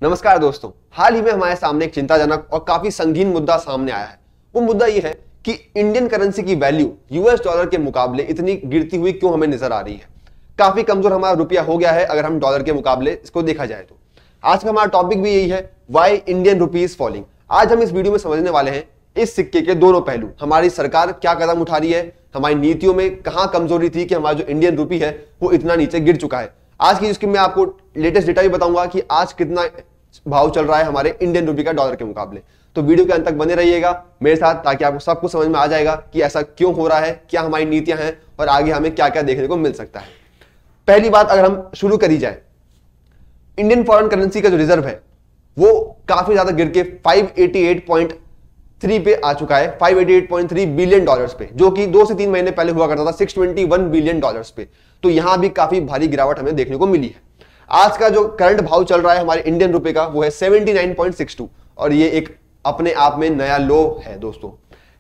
नमस्कार दोस्तों, हाल ही में हमारे सामने एक चिंताजनक और काफी संगीन मुद्दा सामने आया है। वो मुद्दा ये है कि इंडियन करेंसी की वैल्यू यूएस डॉलर के मुकाबले इतनी गिरती हुई क्यों हमें नजर आ रही है। काफी कमजोर हमारा रुपया हो गया है अगर हम डॉलर के मुकाबले इसको देखा जाए तो। आज का हमारा टॉपिक भी यही है, why Indian rupee is falling. आज हम इस वीडियो में समझने वाले हैं इस सिक्के के दोनों पहलू। हमारी सरकार क्या कदम उठा रही है, हमारी नीतियों में कहां कमजोरी थी कि हमारा जो इंडियन रुपी है वो इतना नीचे गिर चुका है। आज की इसकी मैं आपको लेटेस्ट डेटा भी बताऊंगा कि आज कितना भाव चल रहा है हमारे इंडियन रुपी का डॉलर के मुकाबले। तो वीडियो के अंत तक बने रहिएगा मेरे साथ, ताकि आपको सब कुछ समझ में आ जाएगा कि ऐसा क्यों हो रहा है, क्या हमारी नीतियां हैं और आगे हमें क्या क्या देखने को मिल सकता है। पहली बात अगर हम शुरू करी जाए, इंडियन फॉरेन करेंसी का जो रिजर्व है वो काफी ज्यादा गिर के 588.3 पे आ चुका है, 588.3 बिलियन डॉलर्स पे, जो कि 2 से 3 महीने पहले हुआ करता था 621 बिलियन डॉलर्स पे। तो यहां भी काफी भारी गिरावट हमें देखने को मिली है। आज का जो करंट भाव चल रहा है हमारे इंडियन रुपए का वो है 79.62 और ये एक अपने आप में नया लो है दोस्तों।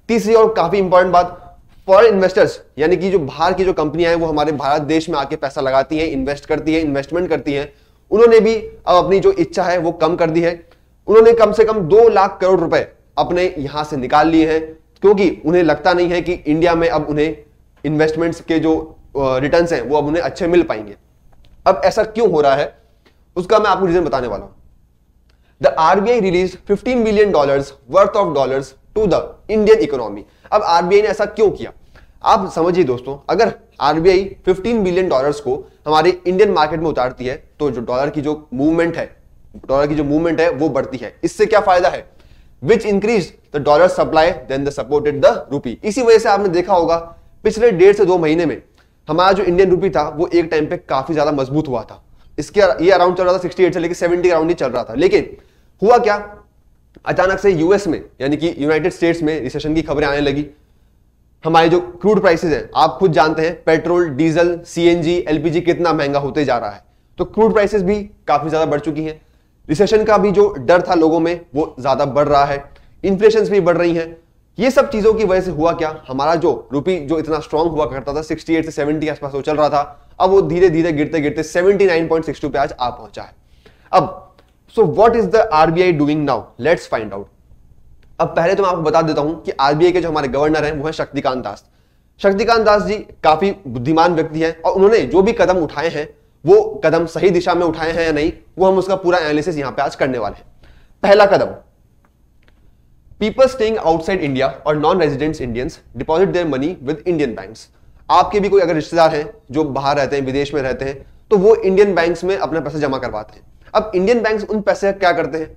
तीसरी और काफी इंपॉर्टेंट बात, फॉरेन इन्वेस्टर्स यानी कि जो बाहर की जो कंपनियां हैं वो हमारे भारत देश में आके पैसा लगाती हैं, इन्वेस्ट करती हैं, इन्वेस्टमेंट करती हैं, उन्होंने भी अब अपनी जो इच्छा है वो कम कर दी है। उन्होंने कम से कम 2 लाख करोड़ रुपए अपने यहां से निकाल लिए हैं, क्योंकि उन्हें लगता नहीं है कि इंडिया में अब उन्हें इन्वेस्टमेंट्स के जो रिटर्न्स हैं वो अब उन्हें अच्छे मिल पाएंगे। अब ऐसा क्यों हो रहा है उसका मैं आपको रीजन बताने वाला हूं। The RBI release $15 billion worth of dollars to the Indian economy. अब आरबीआई ने ऐसा क्यों किया आप समझिए दोस्तों। अगर आरबीआई 15 बिलियन डॉलर्स को हमारे इंडियन मार्केट में उतारती है तो जो डॉलर की जो मूवमेंट है वो बढ़ती है। इससे क्या फायदा है, which increase the dollar supply then the supported the rupee. इसी वजह से आपने देखा होगा पिछले 1.5 से 2 महीने में हमारा जो इंडियन रुपी था वो एक टाइम पे काफी ज्यादा मजबूत हुआ था। इसके ये अराउंड चल रहा था 68 से लेकर 70 अराउंड ही चल रहा था। लेकिन हुआ क्या, अचानक से यूएस में यानी कि यूनाइटेड स्टेट्स में रिसेशन की खबरें आने लगी। हमारे जो क्रूड प्राइसेस हैं आप खुद जानते हैं, पेट्रोल, डीजल, सीएनजी, एलपीजी कितना महंगा होते जा रहा है। तो क्रूड प्राइसेस भी काफी ज्यादा बढ़ चुकी हैं। रिसेशन का भी जो डर था लोगों में वो ज्यादा बढ़ रहा है। इन्फ्लेशन भी बढ़ रही है। ये सब चीजों की वजह से हुआ क्या, हमारा जो रुपी जो इतना स्ट्रांग हुआ करता था 68 से 70 के आसपास वो चल रहा था, अब वो धीरे धीरे गिरते गिरते 79.62 पे आज आ पहुंचा है। अब so what is the RBI doing now, let's find out. अब पहले तो मैं आपको बता देता हूं कि आरबीआई के जो हमारे गवर्नर हैं वो है शक्तिकांत दास। शक्तिकांत दास जी काफी बुद्धिमान व्यक्ति हैं और उन्होंने जो भी कदम उठाए हैं वो कदम सही दिशा में उठाए हैं या नहीं, वो हम उसका पूरा एनालिसिस यहां पे आज करने वाले हैं। पहला कदम, People staying outside India और non residents Indians deposit their money with Indian banks. आपके भी कोई अगर रिश्तेदार हैं जो बाहर रहते हैं, विदेश में रहते हैं, तो वो इंडियन बैंक्स में अपना पैसा जमा करवाते हैं। अब इंडियन बैंक्स उन पैसे क्या करते हैं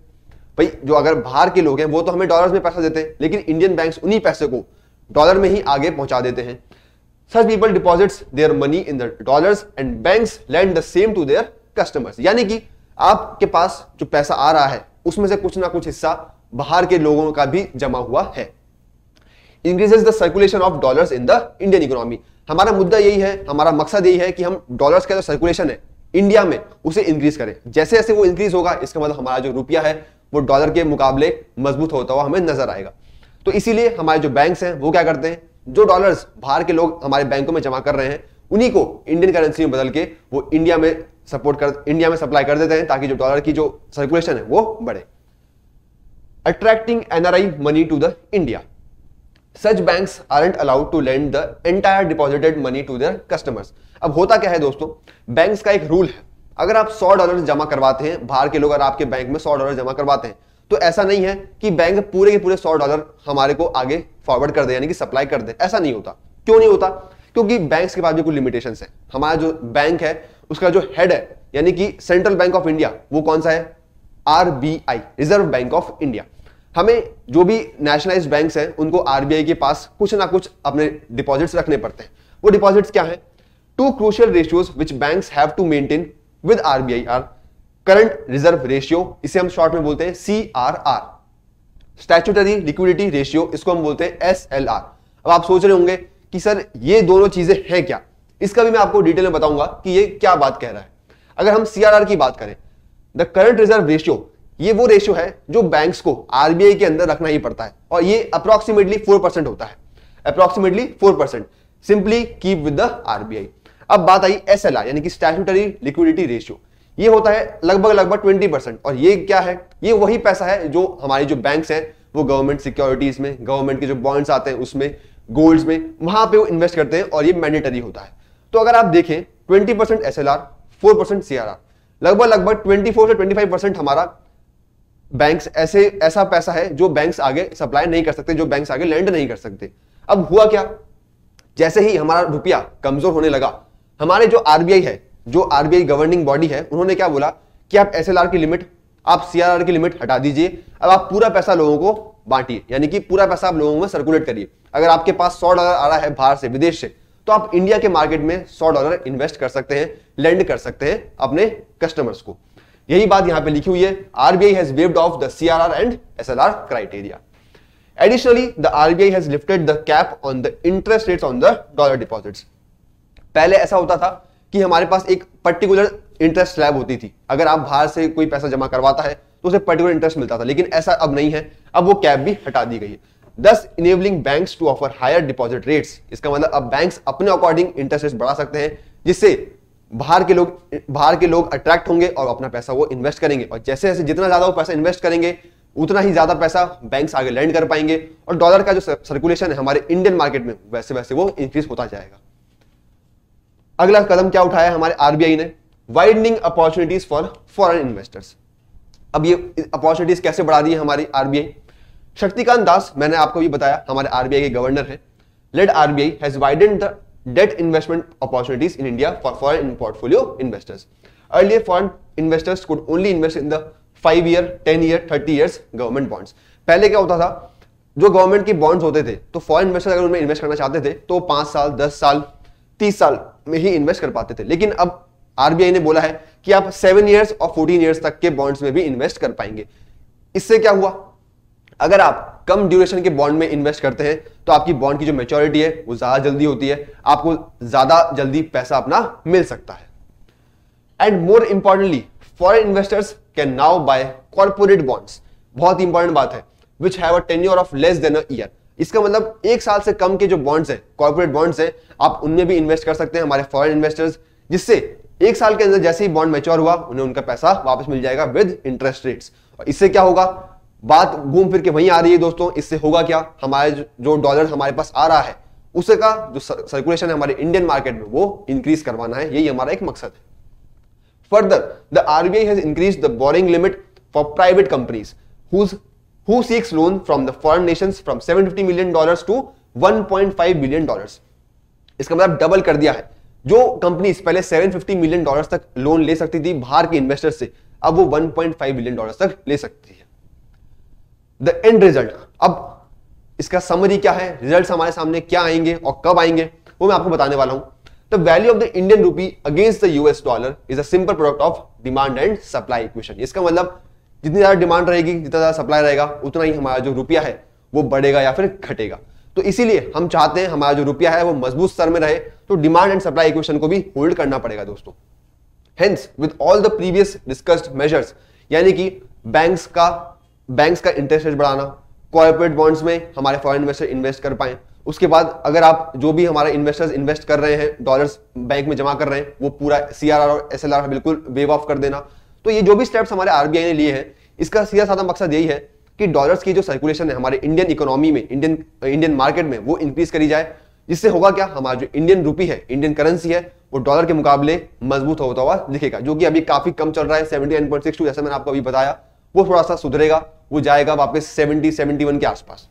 भाई, जो अगर बाहर के लोग हैं वो तो हमें डॉलर्स में पैसा देते हैं, लेकिन इंडियन बैंक्स उन्हीं पैसे को डॉलर में ही आगे पहुंचा देते हैं। Such people deposits their money in the dollars and banks lend the same to their customers. यानी कि आपके पास जो पैसा आ रहा है उसमें से कुछ ना कुछ हिस्सा बाहर के लोगों का भी जमा हुआ है। Increases the circulation of dollars in the Indian economy. हमारा मुद्दा यही है, हमारा मकसद यही है कि हम डॉलर्स का जो सर्कुलेशन है इंडिया में उसे इंक्रीज करें। जैसे जैसे वो इंक्रीज होगा इसका मतलब हमारा जो रुपया है वो डॉलर के मुकाबले मजबूत होता हुआ हमें नजर आएगा। तो इसीलिए हमारे जो बैंक्स हैं वो क्या करते हैं, जो डॉलर्स बाहर के लोग हमारे बैंकों में जमा कर रहे हैं उन्हीं को इंडियन करेंसी में बदल के वो इंडिया में सप्लाई कर देते हैं, ताकि जो डॉलर की जो सर्कुलेशन है वो बढ़े। Attracting NRI money to the India. Such banks aren't allowed to lend the entire deposited money to their customers. अब होता क्या है दोस्तों, बैंक्स का एक रूल है, अगर आप $100 जमा करवाते हैं, बाहर के लोग अगर आपके बैंक में $100 जमा करवाते हैं, तो ऐसा नहीं है कि बैंक पूरे के पूरे $100 हमारे को आगे फॉरवर्ड कर दे यानी कि सप्लाई कर दे। ऐसा नहीं होता। क्यों नहीं होता, क्योंकि बैंक्स के पास भी कुछ लिमिटेशंस है। हमारा जो बैंक है उसका जो हेड है यानी कि सेंट्रल बैंक ऑफ इंडिया वो कौन सा है, RBI, reserve bank of India. हमें जो भी नेशनलाइज्ड बैंक्स हैं उनको आरबीआई के पास कुछ ना कुछ अपने डिपॉजिट्स रखने पड़ते हैं। वो डिपॉजिट्स क्या हैं, 2 crucial ratios which banks have to maintain with RBI are current reserve ratio, इसे हम शॉर्ट में बोलते हैं सीआरआर, स्टैट्यूटरी लिक्विडिटी रेशियो, इसको हम बोलते हैं एसएलआर। अब आप सोच रहे होंगे कि सर ये दोनों चीजें हैं क्या, इसका भी मैं आपको डिटेल में बताऊंगा कि ये क्या बात कह रहा है। अगर हम सीआरआर की बात करें, द करंट रिजर्व रेशियो, ये वो रेशियो है जो बैंक्स को आरबीआई के अंदर रखना ही पड़ता है और ये अप्रोक्सीमेटली 4% होता है, approximately 4%, simply keep with the RBI. अब बात आई एसएलआर यानी कि स्टैट्यूटरी लिक्विडिटी रेशियो। ये होता है लगभग 20%। और ये क्या है, ये वही पैसा है जो हमारी जो बैंक्स हैं वो गवर्नमेंट सिक्योरिटीज में, गवर्नमेंट के जो बॉन्ड्स आते हैं उसमें, गोल्ड्स में, वहां पे वो इन्वेस्ट करते हैं और ये मैंडेटरी होता है। तो अगर आप देखें 20% SLR, 4% CRR, लगभग 24 से 25% हमारा बैंक्स ऐसा पैसा है जो बैंक्स आगे सप्लाई नहीं कर सकते, जो बैंक्स आगे लैंड नहीं कर सकते। अब हुआ क्या, जैसे ही हमारा रुपया कमजोर होने लगा, हमारे जो RBI है, जो RBI गवर्निंग बॉडी है, उन्होंने क्या बोला कि आप SLR की लिमिट, आप CRR की लिमिट हटा दीजिए, अब आप पूरा पैसा लोगों को बांटिए, यानी कि पूरा पैसा आप लोगों में सर्कुलेट करिए। अगर आपके पास $100 आ रहा है बाहर से, विदेश से, तो आप इंडिया के मार्केट में $100 इन्वेस्ट कर सकते हैं, लेंड कर सकते हैं अपने कस्टमर्स को। यही बात यहां पे लिखी हुई है, RBI has waived off the CRR and SLR criteria. Additionally, the RBI has lifted the cap on the interest rates on the dollar deposits. पहले ऐसा होता था कि हमारे पास एक पर्टिकुलर इंटरेस्ट स्लैब होती थी, अगर आप बाहर से कोई पैसा जमा करवाता है तो उसे पर्टिकुलर इंटरेस्ट मिलता था, लेकिन ऐसा अब नहीं है, अब वो कैप भी हटा दी गई है। Thus enabling banks to offer higher deposit rates. इसका मतलब अब बैंक्स अपने अकॉर्डिंग इंटरेस्ट रेट बढ़ा सकते हैं, जिससे बाहर के लोग अट्रैक्ट होंगे और अपना पैसा वो इन्वेस्ट करेंगे, और जैसे जैसे जितना ज्यादा वो पैसा इन्वेस्ट करेंगे उतना ही ज्यादा पैसा बैंक्स आगे लैंड कर पाएंगे, और डॉलर का जो सर्कुलेशन है हमारे इंडियन मार्केट में वैसे वैसे वो इंक्रीज होता जाएगा। अगला कदम क्या उठाया हमारे RBI ने, widening opportunities for foreign investors. अब ये अपॉर्चुनिटीज कैसे बढ़ा दी है हमारी RBI? शक्तिकांत दास, मैंने आपको भी बताया, हमारे RBI के गवर्नर हैं, led RBI has widened the debt investment opportunities in India for foreign portfolio investors. Earlier, foreign investors could only invest in the 5-year, 10-year, 30 years government bonds. पहले क्या होता था, जो गवर्नमेंट की बॉन्ड्स होते थे तो फॉरेन इन्वेस्टर अगर उनमें इन्वेस्ट करना चाहते थे तो 5 साल, 10 साल, 30 साल में ही इन्वेस्ट कर पाते थे। लेकिन अब RBI ने बोला है कि आप 7 years और 14 years तक के बॉन्ड्स में भी इन्वेस्ट कर पाएंगे। इससे क्या हुआ, अगर आप कम ड्यूरेशन के बॉन्ड में इन्वेस्ट करते हैं तो आपकी बॉन्ड की जो मैच्योरिटी है वो ज्यादा जल्दी होती है, आपको ज्यादा जल्दी पैसा अपना मिल सकता है। And more importantly, foreign investors can now buy corporate bonds. बहुत इंपॉर्टेंट बात है, which have a tenure of less than a year. इसका मतलब 1 साल से कम के जो बॉन्ड्स है, कॉर्पोरेट बॉन्ड्स है, आप उनमें भी इन्वेस्ट कर सकते हैं हमारे फॉरेन इन्वेस्टर्स, जिससे 1 साल के अंदर जैसे ही बॉन्ड मैच्योर हुआ उन्हें उनका पैसा वापस मिल जाएगा विद इंटरेस्ट रेट्स। और इससे क्या होगा, बात घूम फिर के वहीं आ रही है दोस्तों, इससे होगा क्या, हमारे जो डॉलर हमारे पास आ रहा है उसे का जो सर्कुलेशन है हमारे इंडियन मार्केट में वो इंक्रीज करवाना है, यही हमारा एक मकसद है। Further, the RBI has increased the boring limit for private companies who seeks loan from the foreign nations from $750 million to $1.5 billion. इसका मतलब डबल कर दिया है। जो कंपनीज पहले $750 million तक लोन ले सकती थी बाहर के इन्वेस्टर से, अब वो $1.5 बिलियन तक ले सकती है। द एंड रिजल्ट, अब इसका समरी क्या है, रिजल्ट्स हमारे सामने क्या आएंगे और कब आएंगे वो मैं आपको बताने वाला हूं। The value of the Indian rupee against the US dollar is a simple product of demand and supply equation. इसका मतलब जितनी ज्यादा डिमांड रहेगी, जितना ज्यादा सप्लाई रहेगा, उतना ही हमारा जो रुपया है वो बढ़ेगा या फिर घटेगा। तो इसीलिए हम चाहते हैं हमारा जो रुपया है वो मजबूत स्तर में रहे, तो डिमांड एंड सप्लाई इक्वेशन को भी होल्ड करना पड़ेगा दोस्तों। Hence with all the previous discussed measures, यानी कि बैंक्स का इंटरेस्ट रेट बढ़ाना, कॉर्पोरेट बॉन्ड्स में हमारे फॉरेन इन्वेस्टर इन्वेस्ट कर पाए, उसके बाद अगर आप जो भी हमारे इन्वेस्टर्स इन्वेस्ट कर रहे हैं, डॉलर्स बैंक में जमा कर रहे हैं, वो पूरा CRR और SLR बिल्कुल वेव ऑफ कर देना। तो ये जो भी स्टेप्स हमारे RBI ने लिए हैं, इसका सीधा साधा मकसद यही है कि डॉलर्स की जो सर्कुलेशन है हमारे इंडियन इकोनॉमी में, इंडियन मार्केट में, वो इंक्रीज करी जाए। जिससे होगा क्या, हमारा जो इंडियन रूपी है, इंडियन करेंसी है, वो डॉलर के मुकाबले मजबूत होता हुआ दिखेगा, जो कि अभी काफी कम चल रहा है 79.62, जैसे मैंने आपको अभी बताया। वो थोड़ा सा सुधरेगा, वो जाएगा वापस 70-71 के आसपास।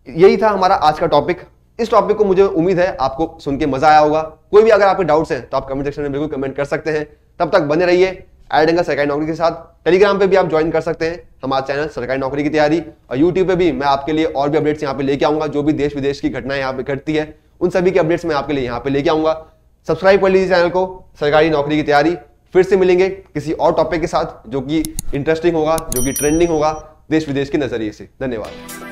यही था हमारा आज का टॉपिक। इस टॉपिक को मुझे उम्मीद है आपको सुन के मजा आया होगा। कोई भी अगर आपके डाउट्स हैं तो आप कमेंट सेक्शन में बिल्कुल कमेंट कर सकते हैं। तब तक बने रहिए एडेंगा सरकारी नौकरी के साथ। टेलीग्राम पे भी आप ज्वाइन कर सकते हैं हमारा चैनल सरकारी नौकरी की तैयारी, और यूट्यूब पे भी मैं आपके लिए और भी अपडेट्स यहाँ पे लेके आऊंगा। जो भी देश विदेश की घटनाएं यहाँ पे घटती है उन सभी के अपडेट्स मैं आपके लिए यहाँ पे लेके आऊंगा। सब्सक्राइब कर लीजिए चैनल को, सरकारी नौकरी की तैयारी। फिर से मिलेंगे किसी और टॉपिक के साथ जो कि इंटरेस्टिंग होगा, जो कि ट्रेंडिंग होगा देश विदेश के नजरिए से। धन्यवाद।